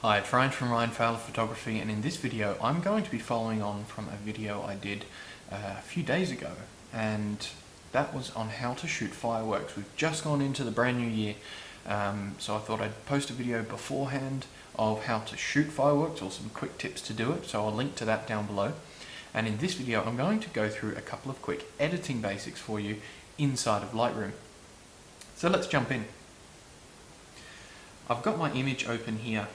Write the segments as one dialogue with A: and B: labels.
A: Hi, it's Ryan from Ryan Fowler Photography, and in this video I'm going to be following on from a video I did a few days ago, and that was on how to shoot fireworks. We've just gone into the brand new year, so I thought I'd post a video beforehand of how to shoot fireworks or some quick tips to do it, so I'll link to that down below. And in this video I'm going to go through a couple of quick editing basics for you inside of Lightroom. So let's jump in. I've got my image open here,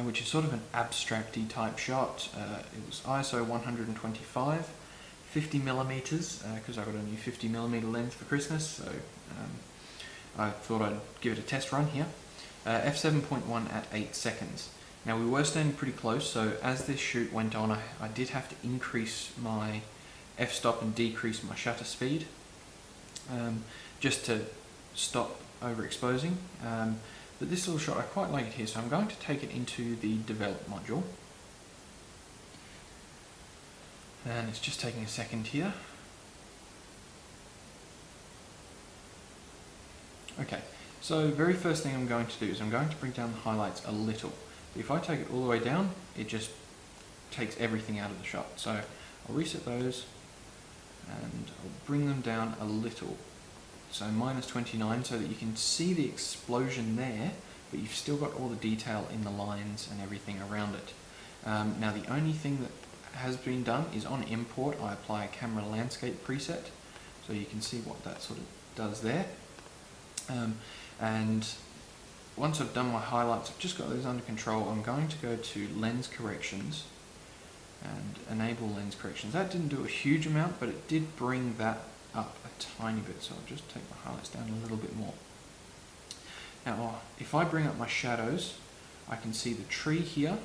A: which is sort of an abstract-y type shot. It was ISO 125, 50mm, because I got a new 50mm lens for Christmas, so I thought I'd give it a test run here. f7.1 at 8 seconds. Now we were standing pretty close, so as this shoot went on I did have to increase my f-stop and decrease my shutter speed, just to stop overexposing. But this little shot, I quite like it here, so I'm going to take it into the develop module. And it's just taking a second here. Okay, so very first thing I'm going to do is I'm going to bring down the highlights a little. If I take it all the way down, it just takes everything out of the shot. So I'll reset those and I'll bring them down a little. So -29, so that you can see the explosion there, but you've still got all the detail in the lines and everything around it. Now the only thing that has been done is on import I apply a camera landscape preset, so you can see what that sort of does there. And once I've done my highlights, I've just got those under control, I'm going to go to lens corrections and enable lens corrections. That didn't do a huge amount, but it did bring that up a tiny bit, so I'll just take my highlights down a little bit more. Now if I bring up my shadows, I can see the tree here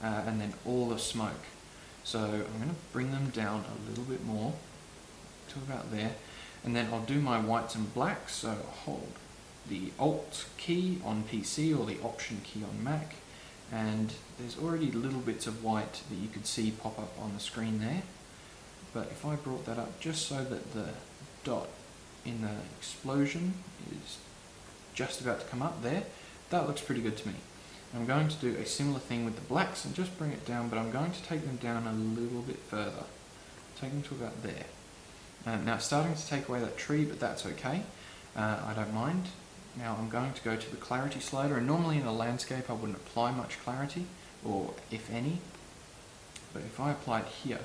A: and then all the smoke. So I'm going to bring them down a little bit more to about there, and then I'll do my whites and blacks. So I'll hold the Alt key on PC or the Option key on Mac, and there's already little bits of white that you could see pop up on the screen there. But if I brought that up just so that the dot in the explosion is just about to come up there, that looks pretty good to me. I'm going to do a similar thing with the blacks and just bring it down, but I'm going to take them down a little bit further. Take them to about there. Now it's starting to take away that tree, but that's okay. I don't mind. Now I'm going to go to the clarity slider, and normally in a landscape I wouldn't apply much clarity, or if any, but if I apply it here,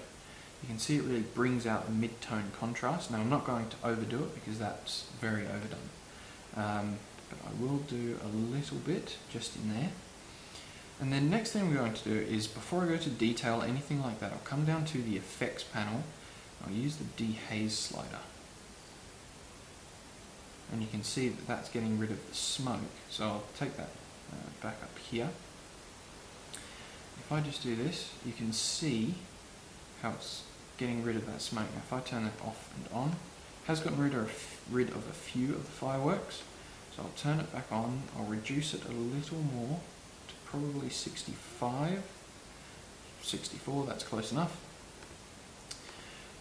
A: you can see it really brings out a mid-tone contrast. Now I'm not going to overdo it because that's very overdone, but I will do a little bit just in there. And then next thing I'm going to do is, before I go to detail, anything like that, I'll come down to the effects panel, I'll use the dehaze slider. And you can see that that's getting rid of the smoke, so I'll take that back up here. If I just do this, you can see how it's getting rid of that smoke. Now if I turn that off and on, it has gotten rid of a few of the fireworks, so I'll turn it back on. I'll reduce it a little more to probably 65, 64, that's close enough.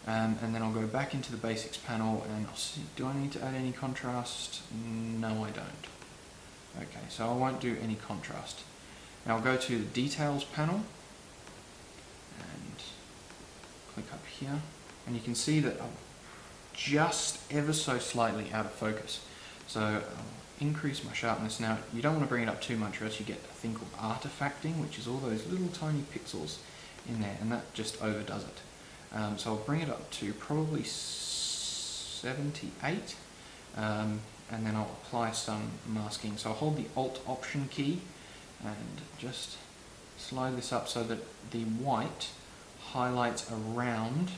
A: And then I'll go back into the basics panel and I'll see, do I need to add any contrast? No, I don't. Okay, so I won't do any contrast. Now I'll go to the details panel and click up here, and you can see that I'm just ever so slightly out of focus. So I'll increase my sharpness. Now you don't want to bring it up too much, or else you get a thing called artifacting, which is all those little tiny pixels in there, and that just overdoes it. So I'll bring it up to probably 78, and then I'll apply some masking. So I'll hold the Alt Option key and just slide this up so that the white highlights around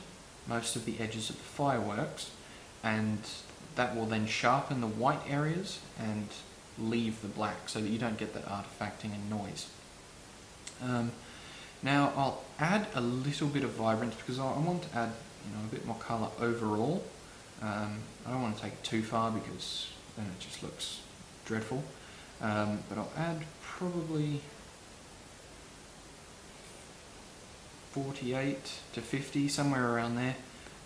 A: most of the edges of the fireworks, and that will then sharpen the white areas and leave the black, so that you don't get that artifacting and noise. Now I'll add a little bit of vibrance because I want to add, a bit more colour overall. I don't want to take it too far because then it just looks dreadful. But I'll add probably 48 to 50, somewhere around there.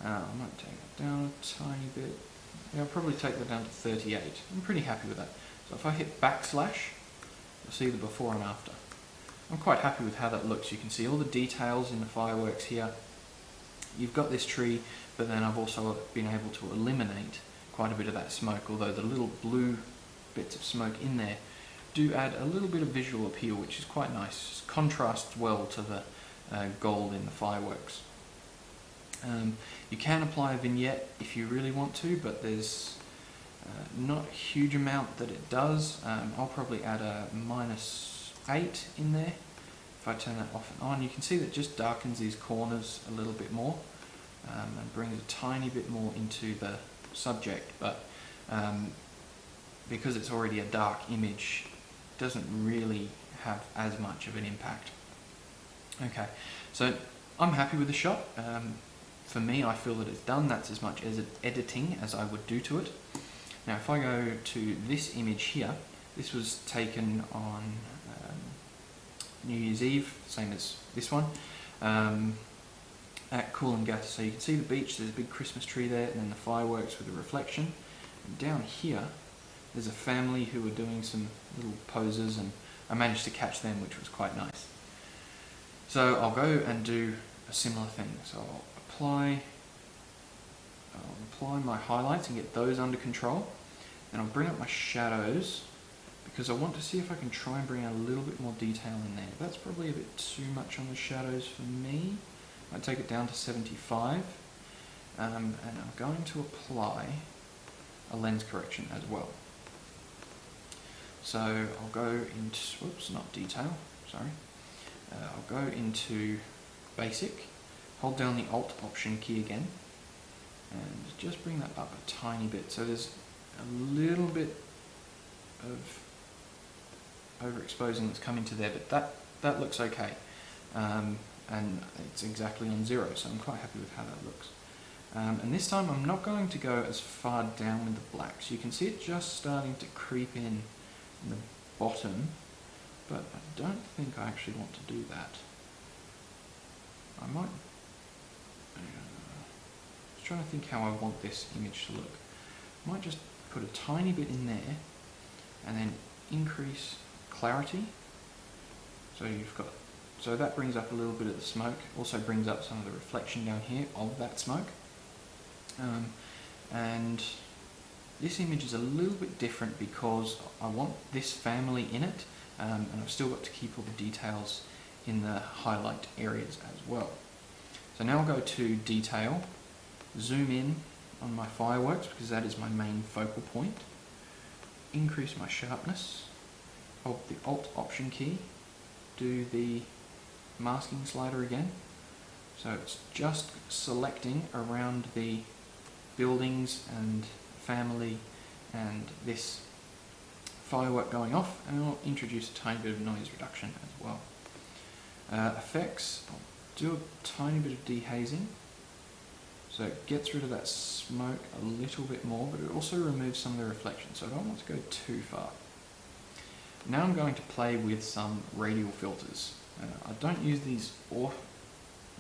A: I might take it down a tiny bit. Yeah, I'll probably take that down to 38. I'm pretty happy with that. So if I hit backslash, you'll see the before and after. I'm quite happy with how that looks. You can see all the details in the fireworks here. You've got this tree, but then I've also been able to eliminate quite a bit of that smoke, although the little blue bits of smoke in there do add a little bit of visual appeal, which is quite nice. It contrasts well to the gold in the fireworks. You can apply a vignette if you really want to, but there's not a huge amount that it does. I'll probably add a -8 in there. If I turn that off and on, you can see that it just darkens these corners a little bit more and brings a tiny bit more into the subject, but because it's already a dark image, it doesn't really have as much of an impact. Okay, so I'm happy with the shot. For me, I feel that it's done. That's as much as editing as I would do to it. Now, if I go to this image here, this was taken on New Year's Eve, same as this one, at Coolangatta. So you can see the beach, there's a big Christmas tree there, and then the fireworks with the reflection. And down here, there's a family who were doing some little poses, and I managed to catch them, which was quite nice. So I'll go and do a similar thing. So I'll apply my highlights and get those under control. And I'll bring up my shadows because I want to see if I can try and bring out a little bit more detail in there. That's probably a bit too much on the shadows for me. I'll take it down to 75. And I'm going to apply a lens correction as well. So I'll go into, whoops, not detail, sorry. I'll go into basic, hold down the Alt Option key again, and just bring that up a tiny bit. So there's a little bit of overexposing that's coming to there, but that looks okay. And it's exactly on 0, so I'm quite happy with how that looks. And this time I'm not going to go as far down with the blacks. You can see it just starting to creep in the bottom, but I don't think I actually want to do that. I might... just trying to think how I want this image to look. I might just put a tiny bit in there and then increase clarity. So that brings up a little bit of the smoke, also brings up some of the reflection down here of that smoke. And this image is a little bit different because I want this family in it, and I've still got to keep all the details in the highlight areas as well. So now I'll go to detail, zoom in on my fireworks because that is my main focal point, increase my sharpness, hold the Alt Option key, do the masking slider again. So it's just selecting around the buildings and family and this firework going off, and I'll introduce a tiny bit of noise reduction as well. Effects, I'll do a tiny bit of dehazing, so it gets rid of that smoke a little bit more, but it also removes some of the reflection, so I don't want to go too far. Now I'm going to play with some radial filters. I don't use these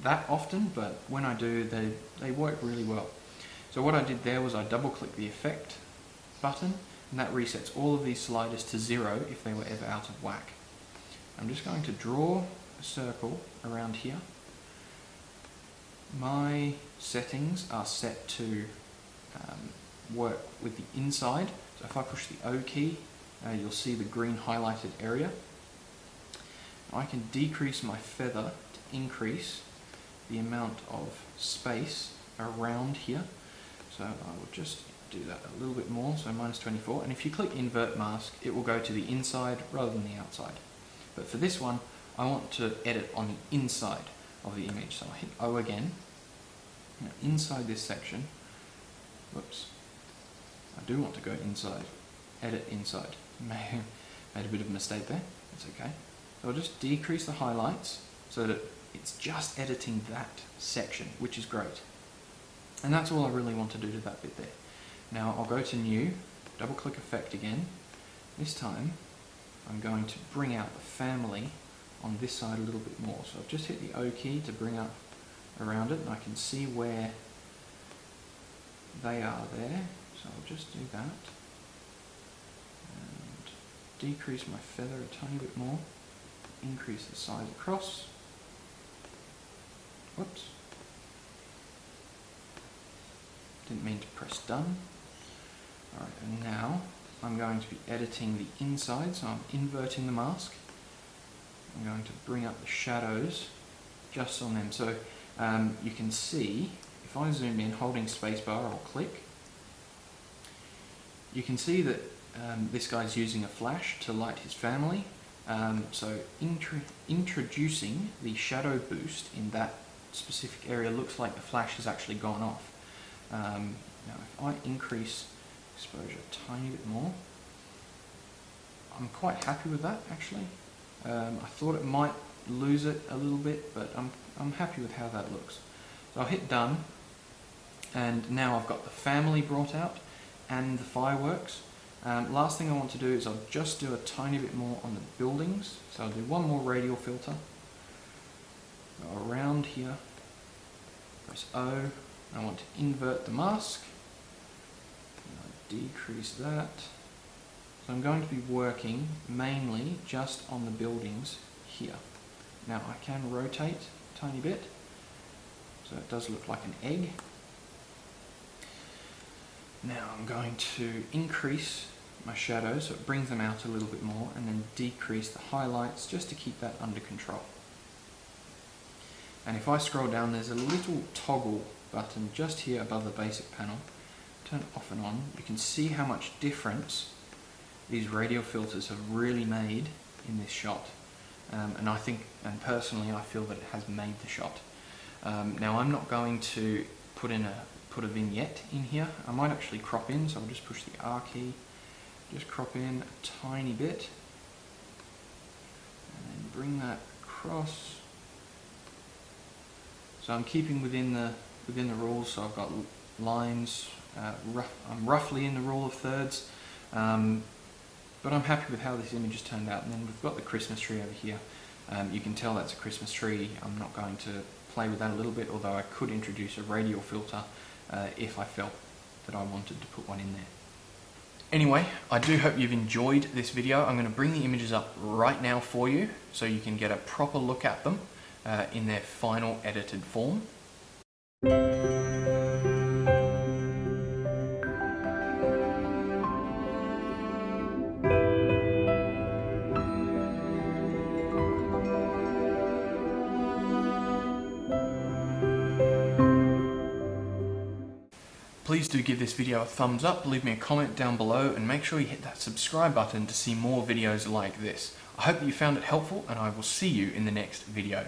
A: that often, but when I do, they work really well. So what I did there was I double-clicked the Effect button, and that resets all of these sliders to 0 if they were ever out of whack. I'm just going to draw a circle around here. My settings are set to work with the inside, so if I push the O key, you'll see the green highlighted area. I can decrease my feather to increase the amount of space around here. So I will just do that a little bit more, so -24. And if you click Invert Mask, it will go to the inside rather than the outside. But for this one, I want to edit on the inside of the image. So I'll hit O again. Now inside this section, whoops, I do want to go inside, edit inside. Made a bit of a mistake there, that's okay. So I'll just decrease the highlights so that it's just editing that section, which is great. And that's all I really want to do to that bit there. Now I'll go to New, double click Effect again. This time I'm going to bring out the family on this side a little bit more. So I've just hit the O key to bring up around it, and I can see where they are there. So I'll just do that. And decrease my feather a tiny bit more. increase the size across. Whoops. Didn't mean to press done. Alright, and now I'm going to be editing the inside, so I'm inverting the mask. I'm going to bring up the shadows just on them. So you can see, if I zoom in holding spacebar or click, you can see that this guy's using a flash to light his family. So introducing the shadow boost in that specific area looks like the flash has actually gone off. Now if I increase exposure a tiny bit more, I'm quite happy with that actually. I thought it might lose it a little bit, but I'm happy with how that looks. So I'll hit done, and now I've got the family brought out and the fireworks. Last thing I want to do is I'll just do a tiny bit more on the buildings. So I'll do one more radial filter. Go around here, press O. I want to invert the mask. Decrease that. So I'm going to be working mainly just on the buildings here. Now I can rotate a tiny bit, so it does look like an egg. Now I'm going to increase my shadows so it brings them out a little bit more, and then decrease the highlights just to keep that under control. And if I scroll down, there's a little toggle button just here above the basic panel. Turn off and on. You can see how much difference these radial filters have really made in this shot. And I think, and personally, I feel that it has made the shot. Now I'm not going to put a vignette in here. I might actually crop in, so I'll just push the R key, just crop in a tiny bit, and then bring that across. So I'm keeping within the rules. So I've got lines. I'm roughly in the rule of thirds, but I'm happy with how this image has turned out. And then we've got the Christmas tree over here. You can tell that's a Christmas tree. I'm not going to play with that a little bit, although I could introduce a radial filter if I felt that I wanted to put one in there. Anyway, I do hope you've enjoyed this video. I'm going to bring the images up right now for you so you can get a proper look at them in their final edited form. Please do give this video a thumbs up, leave me a comment down below, and make sure you hit that subscribe button to see more videos like this. I hope that you found it helpful, and I will see you in the next video.